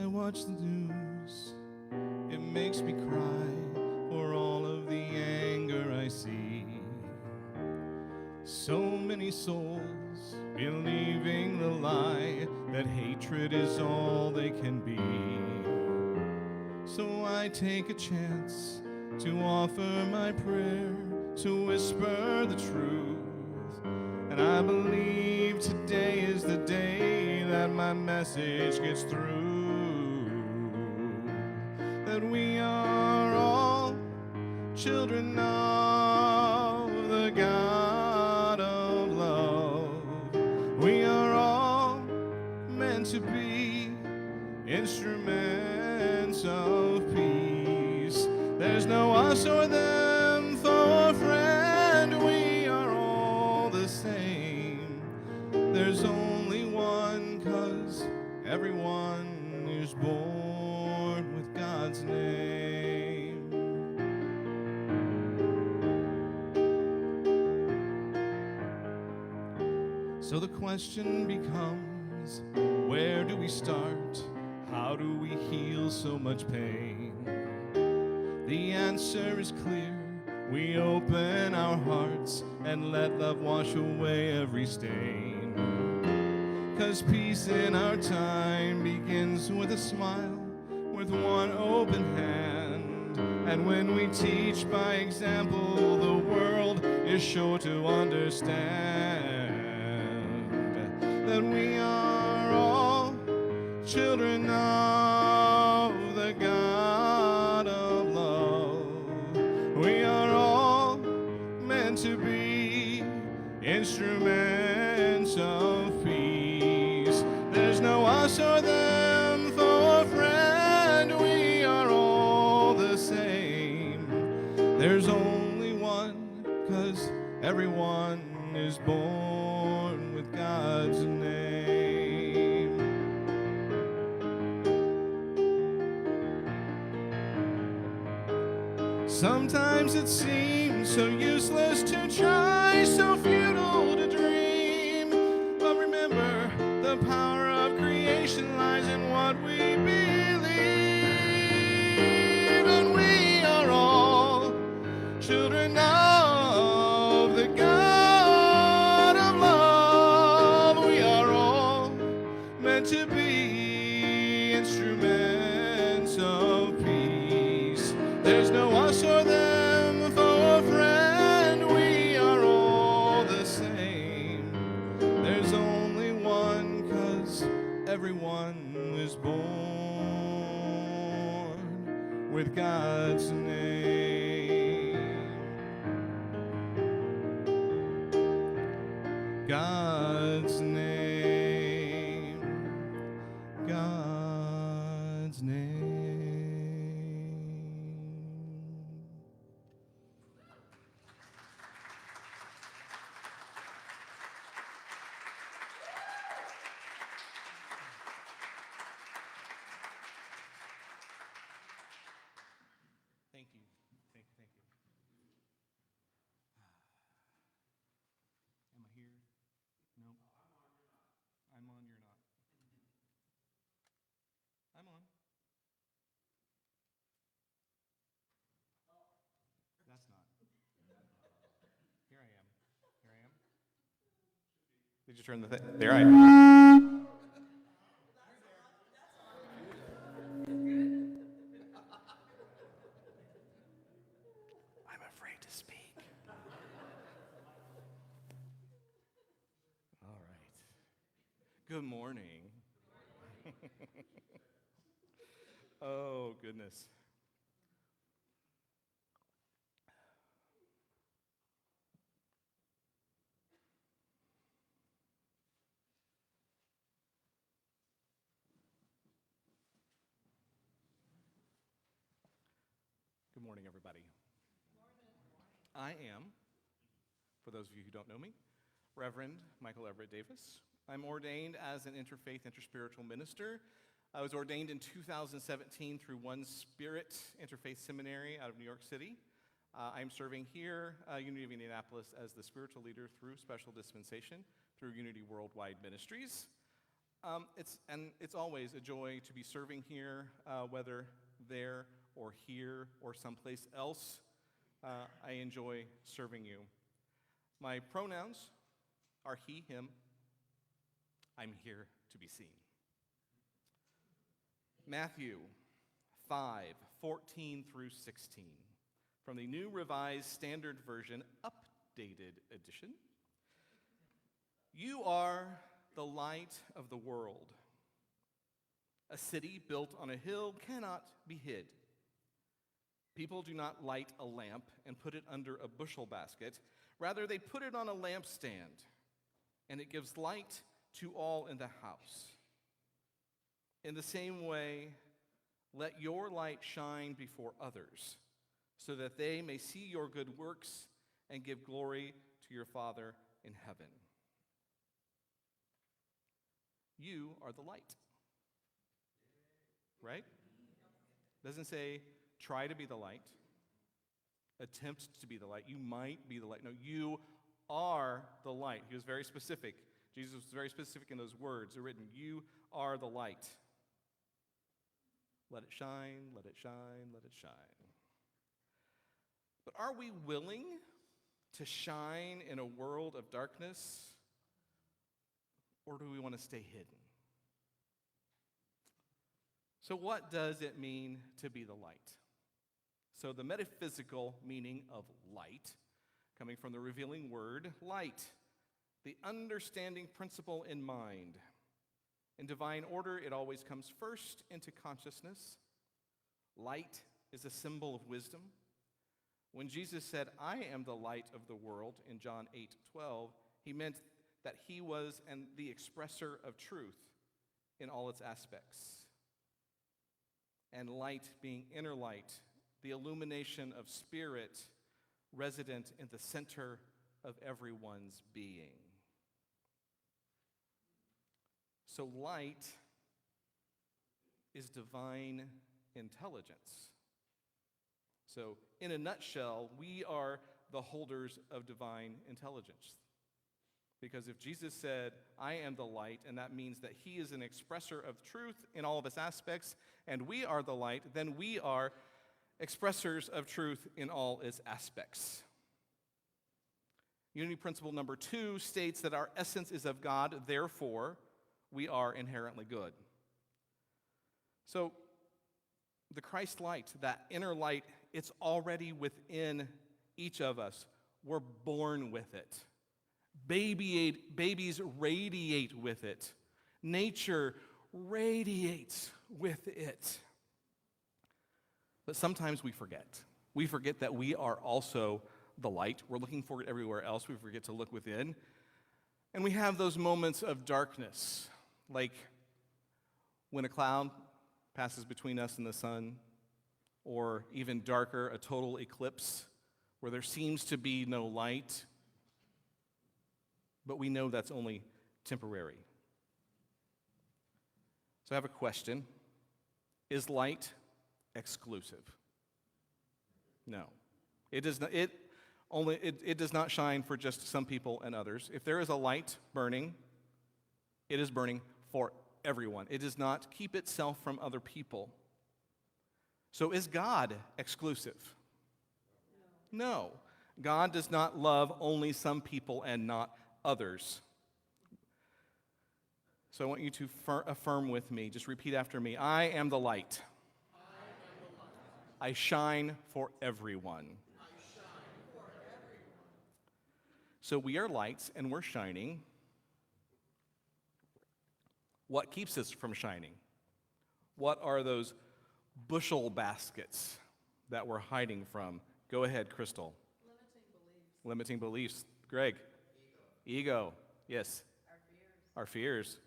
I watch the news, it makes me cry for all of the anger I see. So many souls believing the lie that hatred is all they can be. So I take a chance to offer my prayer, to whisper the truth. And I believe today is the day that my message gets through. That we are all children of the God of love. We are all meant to be instruments of peace. There's no us or them, foe or friend. We are all the same. There's only one, 'cause everyone is born with God's name. So the question becomes, where do we start? How do we heal so much pain? The answer is clear. We open our hearts and let love wash away every stain. 'Cause peace in our time begins with a smile, with one open hand. And when we teach by example, the world is sure to understand that we are all children of the God of love. We are all meant to be instruments of peace. There's no us or them, foe or friend. We are all the same. There's only one, 'cause everyone is born with God's name. Sometimes it seems so useless to try, so futile to dream. But remember, the power of creation lies in what we believe. And we are all children of the God of love. We are all meant to be instruments of peace. There's no us or them, foe or friend. We are all the same. There's only one, 'cause everyone was born with God's name. God's name. God's name. Thank you. Thank you. Am I here? No. I'm on, you're not. I'm on. That's not. Here I am. Here I am. Did you turn the thing? There I am. I'm afraid to speak. All right. Good morning. Oh, goodness. Good morning, everybody. I am, for those of you who don't know me, Reverend Michael Everett Davis. I'm ordained as an interfaith, interspiritual minister. I was ordained in 2017 through One Spirit Interfaith Seminary out of New York City. I'm serving here, Unity of Indianapolis, as the spiritual leader through special dispensation through Unity Worldwide Ministries. It's always a joy to be serving here, whether there or here or someplace else. I enjoy serving you. My pronouns are he, him. I'm here to be seen. Matthew 5:14 through 16, from the New Revised Standard Version, updated edition. You are the light of the world. A city built on a hill cannot be hid. People do not light a lamp and put it under a bushel basket. Rather, they put it on a lampstand, and it gives light to all in the house. In the same way, let your light shine before others, so that they may see your good works and give glory to your Father in heaven. You are the light. Right? Doesn't say try to be the light, attempt to be the light. You might be the light. No, you are the light. He was very specific. Jesus was very specific in those words. They're written, you are the light. Let it shine, let it shine, let it shine. But are we willing to shine in a world of darkness, or do we want to stay hidden? So what does it mean to be the light? So the metaphysical meaning of light, coming from the revealing word, light, the understanding principle in mind. In divine order, it always comes first into consciousness. Light is a symbol of wisdom. When Jesus said, I am the light of the world, in John 8:12, he meant that he was the expresser of truth in all its aspects. And light being inner light, the illumination of spirit resident in the center of everyone's being. So light is divine intelligence. So in a nutshell, we are the holders of divine intelligence. Because if Jesus said, I am the light, and that means that he is an expresser of truth in all of its aspects, and we are the light, then we are expressors of truth in all its aspects. Unity principle number 2 states that our essence is of God, therefore we are inherently good. So the Christ light, that inner light, it's already within each of us. We're born with it. Babies radiate with it. Nature radiates with it. But sometimes we forget. We forget that we are also the light. We're looking for it everywhere else. We forget to look within. And we have those moments of darkness, like when a cloud passes between us and the sun, or even darker, a total eclipse, where there seems to be no light. But we know that's only temporary. So I have a question. Is light exclusive? No. It does not. It does not shine for just some people and others. If there is a light burning, it is burning for everyone. It does not keep itself from other people. So is God exclusive? No. God does not love only some people and not others. So I want you to affirm with me. Just repeat after me. I am the light. I shine for everyone. So we are lights and we're shining. What keeps us from shining? What are those bushel baskets that we're hiding from? Go ahead, Crystal. Limiting beliefs. Greg. Ego. Yes. Our fears.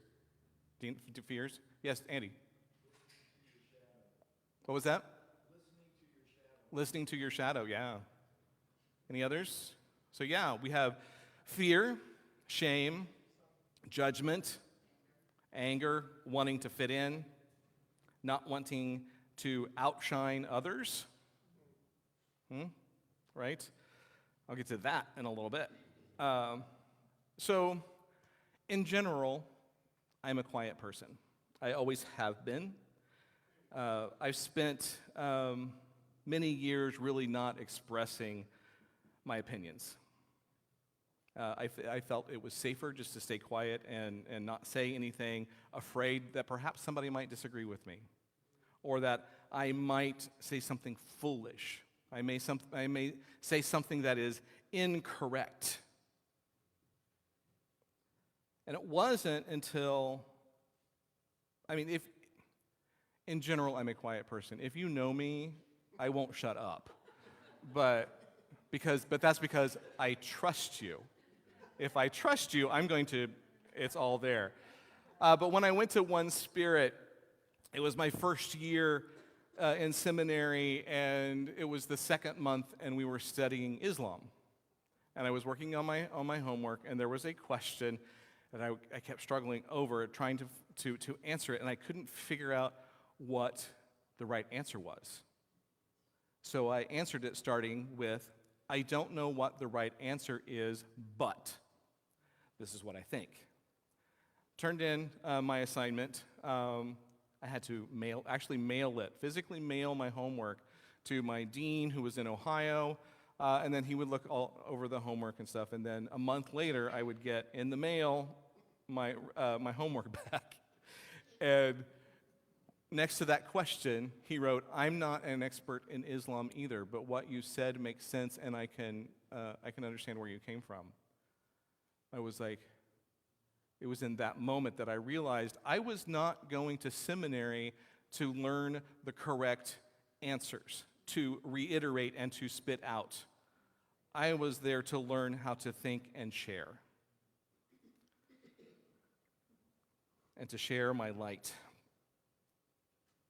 Dean, fears? Yes, Andy. What was that? Listening to your shadow, yeah. Any others? So yeah, we have fear, shame, judgment, anger, wanting to fit in, not wanting to outshine others. Right? I'll get to that in a little bit. So, in general, I'm a quiet person. I always have been. I've spent many years really not expressing my opinions. I felt it was safer just to stay quiet and not say anything, afraid that perhaps somebody might disagree with me, or that I might say something foolish. I may say something that is incorrect. And it wasn't until, if in general I'm a quiet person. If you know me, I won't shut up. But that's because I trust you. If I trust you, it's all there. But when I went to One Spirit, it was my first year in seminary, and it was the second month, and we were studying Islam. And I was working on my homework, and there was a question that I kept struggling over, trying to answer it, and I couldn't figure out what the right answer was. So I answered it starting with, I don't know what the right answer is, but this is what I think. Turned in my assignment. I had to physically mail my homework to my dean, who was in Ohio, and then he would look all over the homework and stuff. And then a month later, I would get in the mail my homework back. And next to that question, he wrote, I'm not an expert in Islam either, but what you said makes sense, and I can understand where you came from. I was like, it was in that moment that I realized I was not going to seminary to learn the correct answers, to reiterate and to spit out. I was there to learn how to think and share, and to share my light.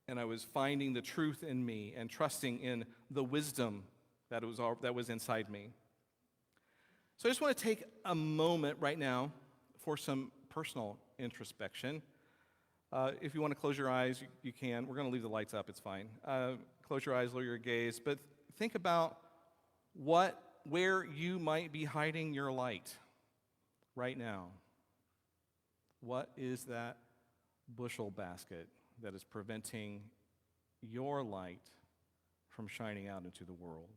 And I was finding the truth in me and trusting in the wisdom that was inside me. So I just want to take a moment right now for some personal introspection. If you want to close your eyes, you can. We're going to leave the lights up, it's fine. Close your eyes, lower your gaze, but think about where you might be hiding your light right now. What is that bushel basket that is preventing your light from shining out into the world?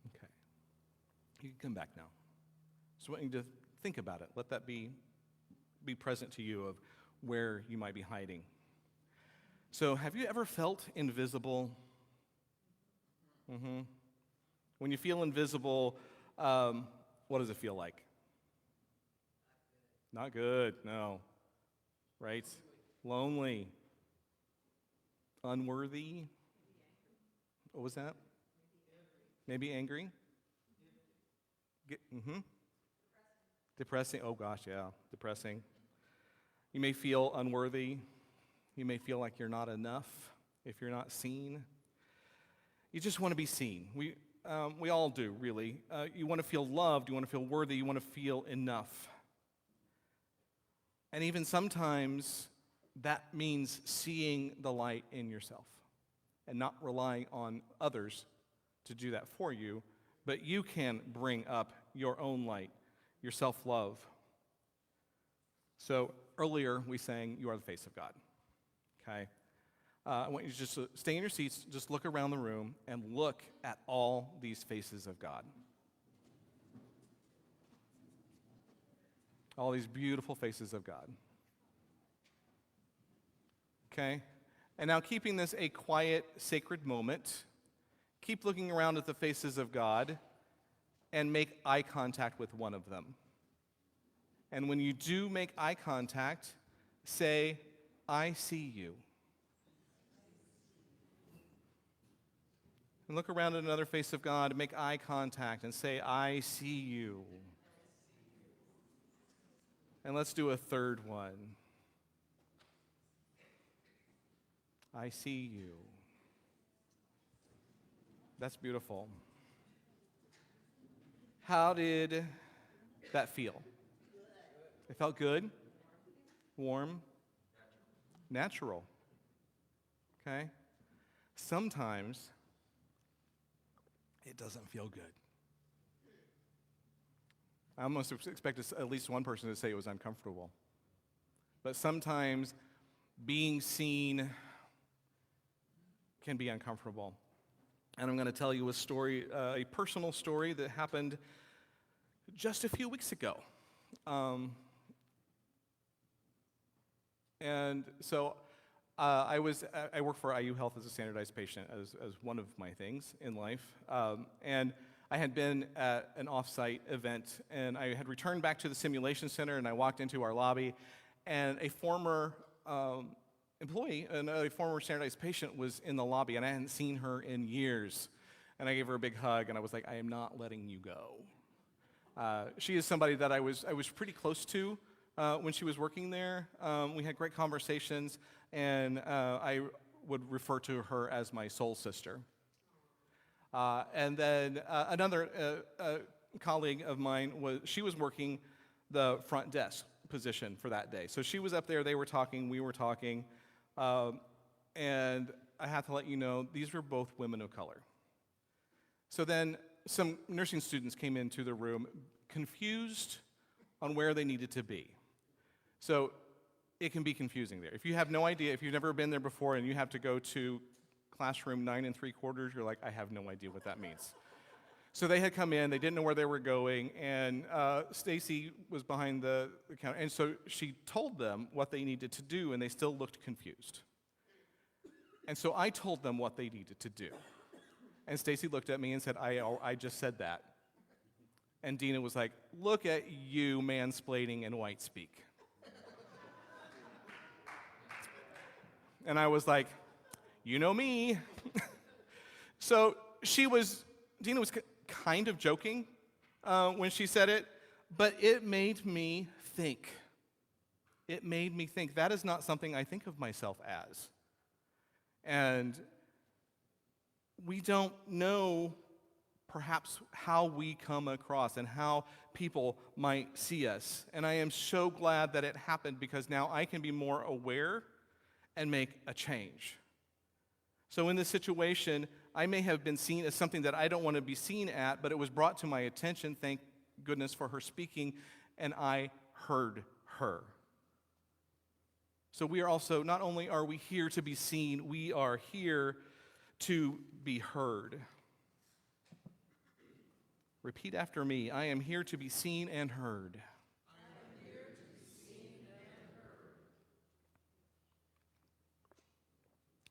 Okay. You can come back now. Just want you to think about it. Let that be present to you of where you might be hiding. So, have you ever felt invisible? When you feel invisible, what does it feel like? Not good, no. Right? Lonely. Unworthy. What was that? Maybe angry? Depressing. Oh gosh, yeah, depressing. You may feel unworthy. You may feel like you're not enough if you're not seen. You just want to be seen. We all do, really. You want to feel loved. You want to feel worthy. You want to feel enough. And even sometimes that means seeing the light in yourself and not relying on others to do that for you, but you can bring up your own light, your self-love. So earlier we sang, "You are the face of God." Okay? I want you to just stay in your seats, just look around the room and look at all these faces of God. All these beautiful faces of God. Okay? And now, keeping this a quiet, sacred moment, keep looking around at the faces of God and make eye contact with one of them. And when you do make eye contact, say, "I see you." And look around at another face of God and make eye contact and say, "I see you." And let's do a third one. "I see you." That's beautiful. How did that feel? It felt good, warm, natural. Okay? Sometimes it doesn't feel good. I almost expect at least one person to say it was uncomfortable. But sometimes being seen can be uncomfortable. And I'm going to tell you a story, a personal story that happened just a few weeks ago. And so I work for IU Health as a standardized patient as one of my things in life. And I had been at an off-site event, and I had returned back to the simulation center, and I walked into our lobby, and a former employee, a former standardized patient was in the lobby, and I hadn't seen her in years. And I gave her a big hug, and I was like, I am not letting you go. She is somebody that I was pretty close to when she was working there. We had great conversations, and I would refer to her as my soul sister. And then another colleague of mine, she was working the front desk position for that day. So she was up there, they were talking, we were talking, and I have to let you know, these were both women of color. So then some nursing students came into the room confused on where they needed to be. So it can be confusing there. If you have no idea, if you've never been there before and you have to go to classroom 9 3/4, you're like, I have no idea what that means. So they had come in, they didn't know where they were going, and Stacy was behind the counter, and so she told them what they needed to do, and they still looked confused. And so I told them what they needed to do. And Stacy looked at me and said, I just said that. And Dina was like, look at you mansplaining in white speak. And I was like, you know me. So Dina was kind of joking when she said it, but it made me think. It made me think. That is not something I think of myself as. And we don't know perhaps how we come across and how people might see us. And I am so glad that it happened, because now I can be more aware and make a change. So in this situation, I may have been seen as something that I don't want to be seen at, but it was brought to my attention, thank goodness for her speaking, and I heard her. So we are also, not only are we here to be seen, we are here to be heard. Repeat after me. I am here to be seen and heard.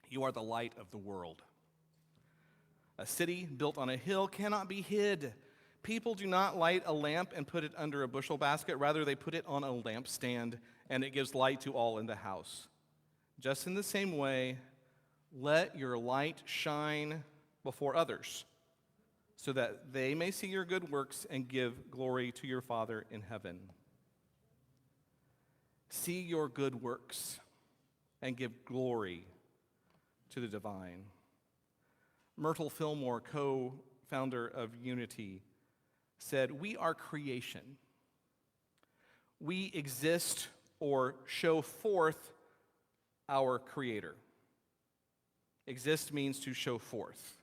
You are the light of the world. A city built on a hill cannot be hid. People do not light a lamp and put it under a bushel basket. Rather, they put it on a lampstand, and it gives light to all in the house. Just in the same way, let your light shine before others, so that they may see your good works and give glory to your Father in heaven. See your good works and give glory to the divine. Myrtle Fillmore, co-founder of Unity, said, we are creation. We exist or show forth our Creator. Exist means to show forth.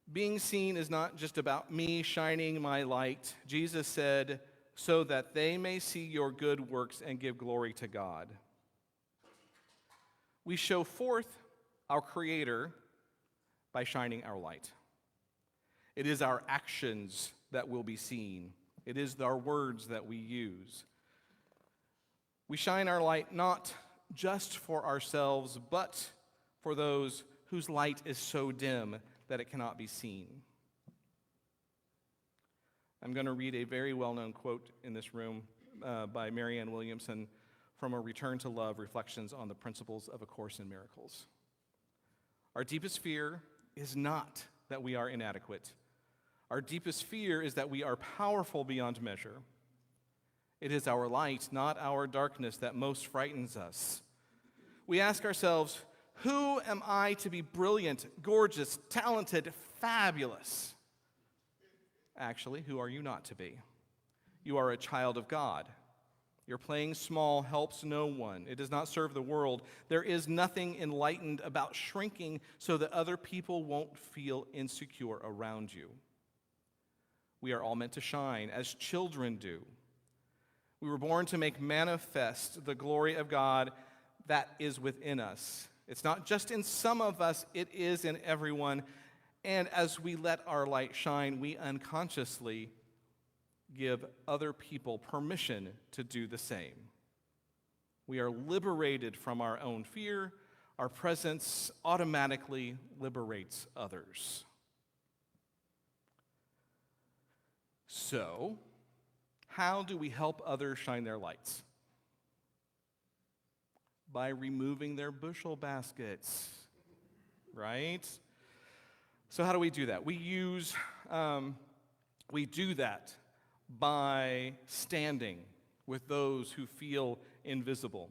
Being seen is not just about me shining my light. Jesus said, so that they may see your good works and give glory to God. We show forth our Creator by shining our light. It is our actions that will be seen. It is our words that we use. We shine our light not just for ourselves, but for those whose light is so dim that it cannot be seen. I'm going to read a very well-known quote in this room by Marianne Williamson from A Return to Love, Reflections on the Principles of A Course in Miracles. Our deepest fear is not that we are inadequate. Our deepest fear is that we are powerful beyond measure. It is our light, not our darkness, that most frightens us. We ask ourselves, who am I to be brilliant, gorgeous, talented, fabulous? Actually, who are you not to be? You are a child of God. Your playing small helps no one. It does not serve the world. There is nothing enlightened about shrinking so that other people won't feel insecure around you. We are all meant to shine as children do. We were born to make manifest the glory of God that is within us. It's not just in some of us, it is in everyone. And as we let our light shine, we unconsciously give other people permission to do the same. We are liberated from our own fear. Our presence automatically liberates others. So, how do we help others shine their lights? By removing their bushel baskets, right? So how do we do that? We do that by standing with those who feel invisible,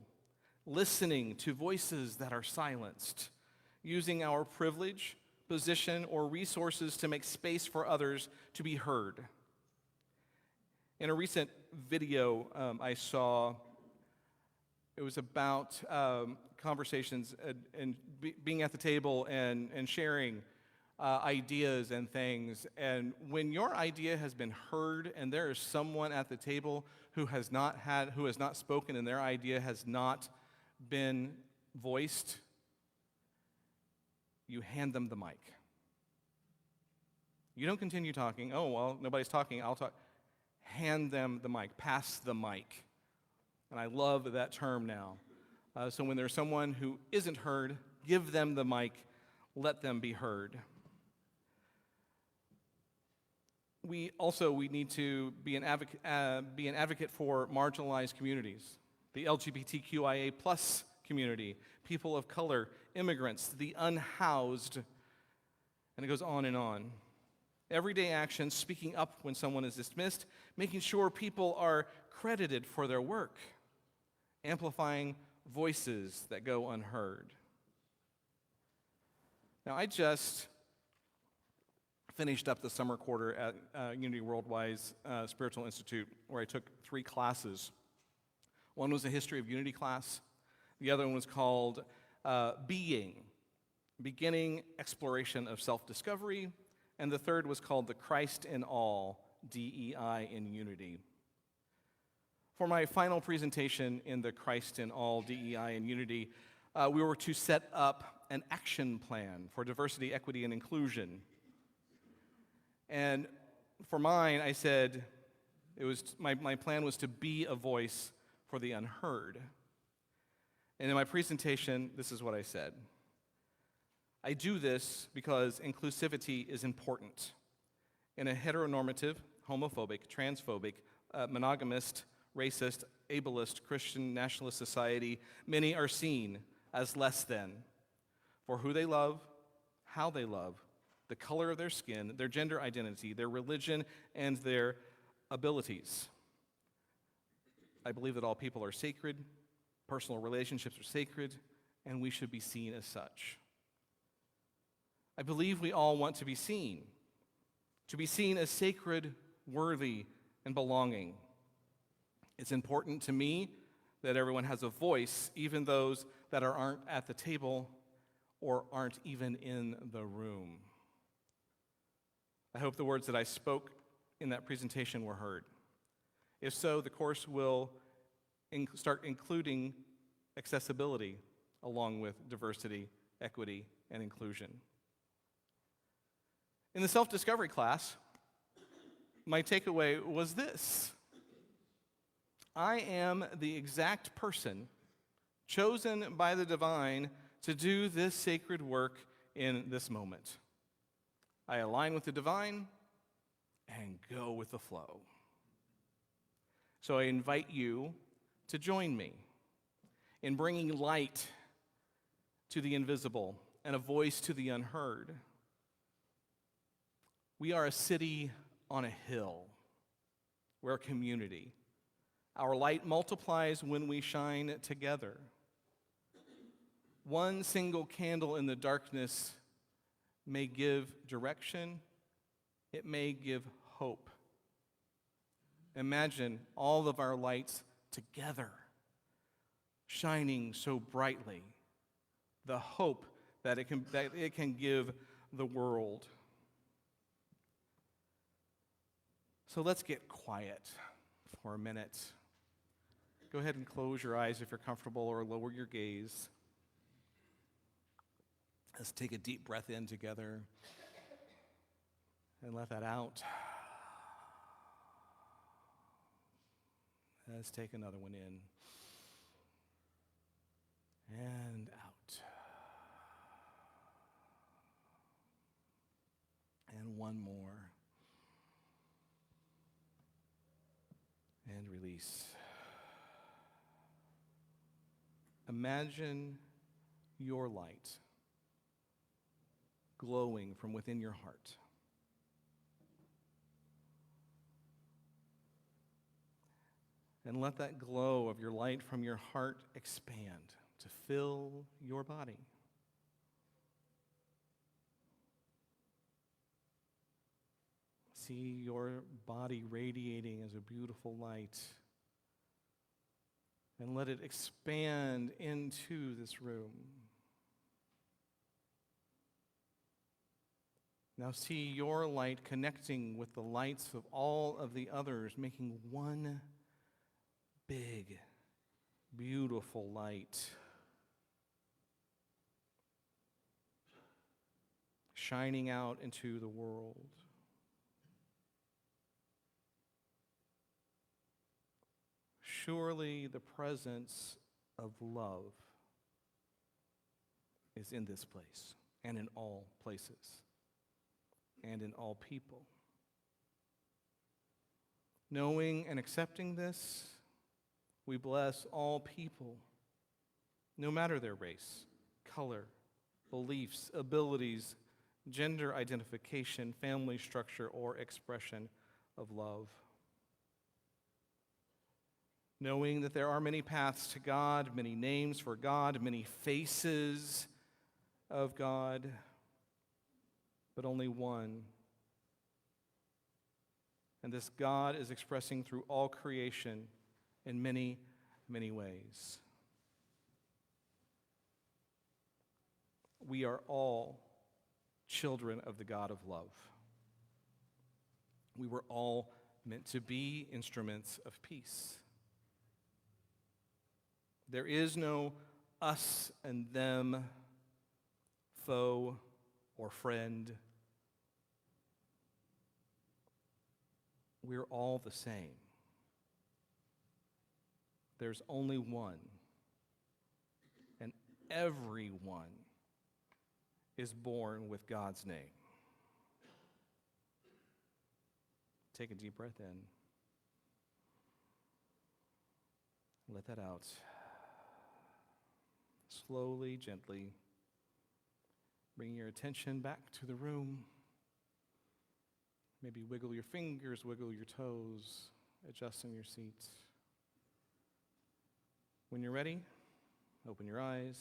listening to voices that are silenced, using our privilege, position, or resources to make space for others to be heard. In a recent video I saw, it was about conversations and being at the table and sharing ideas and things. And when your idea has been heard and there is someone at the table who has not spoken and their idea has not been voiced, you hand them the mic. You don't continue talking. Oh, well, nobody's talking, I'll talk. Hand them the mic. Pass the mic. And I love that term now. So when there's someone who isn't heard, give them the mic. Let them be heard. We need to be an advocate for marginalized communities, the LGBTQIA plus community, people of color, immigrants, the unhoused, and it goes on and on. Everyday actions, speaking up when someone is dismissed, making sure people are credited for their work, amplifying voices that go unheard. Now, I just finished up the summer quarter at Unity Worldwide's Spiritual Institute, where I took 3 classes. One was a history of unity class. The other one was called Beginning Exploration of Self-Discovery. And the third was called the Christ in All, DEI in Unity. For my final presentation in the Christ in All, DEI in Unity, we were to set up an action plan for diversity, equity, and inclusion. And for mine, I said, my plan was to be a voice for the unheard. And in my presentation, this is what I said. I do this because inclusivity is important. In a heteronormative, homophobic, transphobic, monogamist, racist, ableist, Christian, nationalist society, many are seen as less than for who they love, how they love, the color of their skin, their gender identity, their religion, and their abilities. I believe that all people are sacred, personal relationships are sacred, and we should be seen as such. I believe we all want to be seen as sacred, worthy, and belonging. It's important to me that everyone has a voice, even those that aren't at the table or aren't even in the room. I hope the words that I spoke in that presentation were heard. If so, the course will start including accessibility along with diversity, equity, and inclusion. In the self-discovery class, my takeaway was this: I am the exact person chosen by the divine to do this sacred work in this moment. I align with the divine and go with the flow. So I invite you to join me in bringing light to the invisible and a voice to the unheard. We are a city on a hill. We're a community. Our light multiplies when we shine together. One single candle in the darkness may give direction. It may give hope. Imagine all of our lights together, shining so brightly, the hope that it can give the world. So let's get quiet for a minute. Go ahead and close your eyes if you're comfortable, or lower your gaze. Let's take a deep breath in together and let that out. Let's take another one in and out. And one more. And release. Imagine your light glowing from within your heart. And let that glow of your light from your heart expand to fill your body. See your body radiating as a beautiful light. And let it expand into this room. Now see your light connecting with the lights of all of the others, making one big, beautiful light. Shining out into the world. Surely the presence of love is in this place and in all places and in all people. Knowing and accepting this, we bless all people, no matter their race, color, beliefs, abilities, gender identification, family structure, or expression of love. Knowing that there are many paths to God, many names for God, many faces of God, but only one. And this God is expressing through all creation in many, many ways. We are all children of the God of love. We were all meant to be instruments of peace. There is no us and them, foe or friend. We're all the same. There's only one, and everyone is born with God's name. Take a deep breath in. Let that out. Slowly, gently, bring your attention back to the room. Maybe wiggle your fingers, wiggle your toes, adjust in your seats. When you're ready, open your eyes.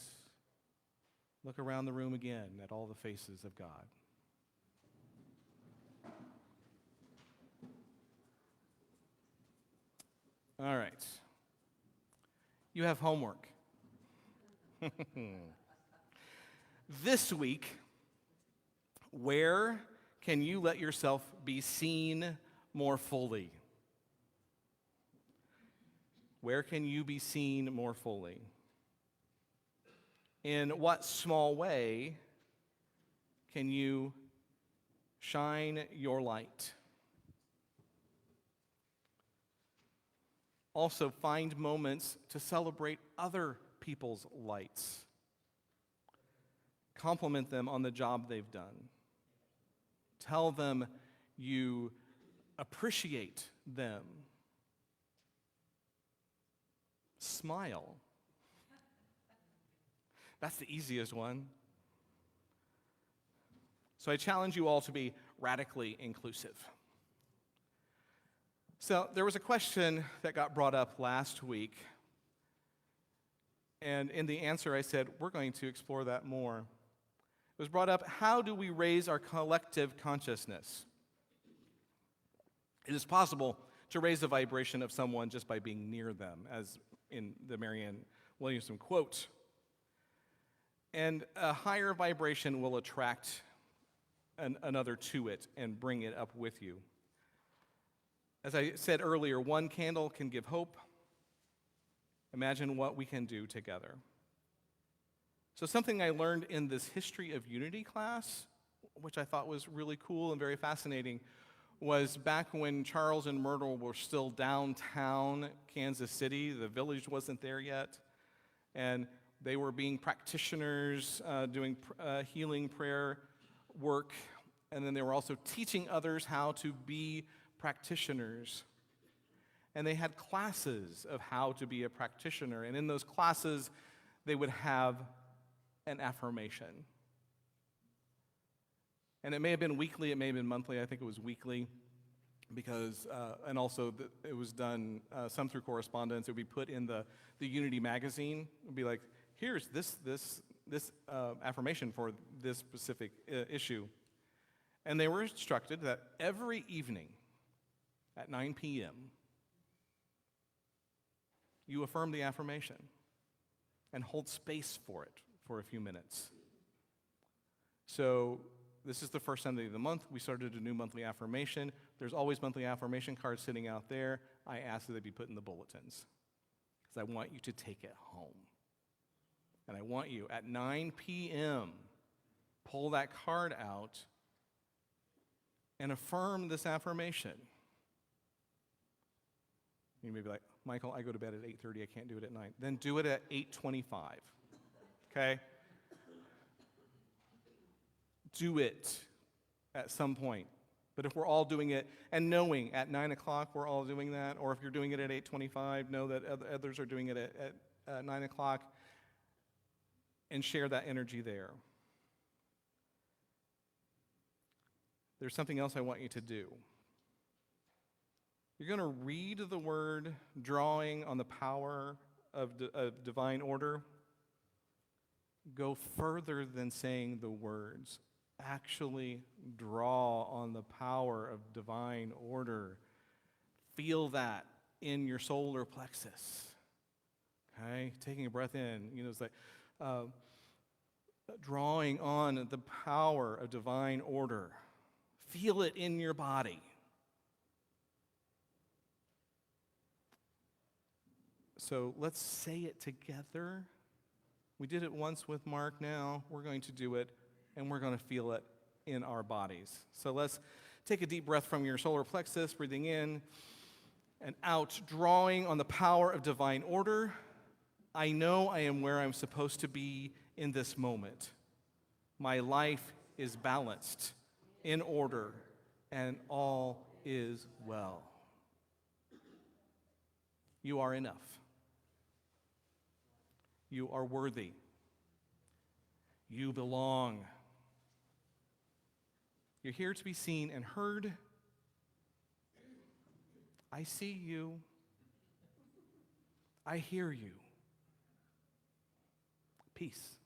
Look around the room again at all the faces of God. All right. You have homework. This week, where can you let yourself be seen more fully? Where can you be seen more fully? In what small way can you shine your light? Also, find moments to celebrate other people's lights. Compliment them on the job they've done. Tell them you appreciate them. Smile. That's the easiest one. So I challenge you all to be radically inclusive. So there was a question that got brought up last week. And in the answer I said, we're going to explore that more. It was brought up, how do we raise our collective consciousness? It is possible to raise the vibration of someone just by being near them, as in the Marianne Williamson quote. And a higher vibration will attract another to it and bring it up with you. As I said earlier, one candle can give hope. Imagine what we can do together. So something I learned in this History of Unity class, which I thought was really cool and very fascinating, was back when Charles and Myrtle were still downtown Kansas City. The village wasn't there yet. And they were being practitioners, doing healing prayer work. And then they were also teaching others how to be practitioners. And they had classes of how to be a practitioner. And in those classes, they would have an affirmation. And it may have been weekly, it may have been monthly. I think it was weekly, because, and also it was done some through correspondence. It would be put in the Unity magazine. It would be like, here's this affirmation for this specific issue. And they were instructed that every evening at 9 p.m., you affirm the affirmation and hold space for it for a few minutes. So this is the first Sunday of the month. We started a new monthly affirmation. There's always monthly affirmation cards sitting out there. I asked that they be put in the bulletins because I want you to take it home. And I want you at 9 p.m., pull that card out and affirm this affirmation. You may be like, Michael, I go to bed at 8:30. I can't do it at 9. Then do it at 8:25, okay? Do it at some point. But if we're all doing it, and knowing at 9 o'clock we're all doing that, or if you're doing it at 8:25, know that others are doing it at 9 o'clock, and share that energy there. There's something else I want you to do. You're going to read the word drawing on the power of divine order. Go further than saying the words. Actually draw on the power of divine order. Feel that in your solar plexus. Okay? Taking a breath in. It's like drawing on the power of divine order. Feel it in your body. So let's say it together. We did it once with Mark. Now we're going to do it, and we're going to feel it in our bodies. So let's take a deep breath from your solar plexus, breathing in and out, drawing on the power of divine order. I know I am where I'm supposed to be in this moment. My life is balanced, in order, and all is well. You are enough. You are worthy. You belong. You're here to be seen and heard. I see you. I hear you. Peace.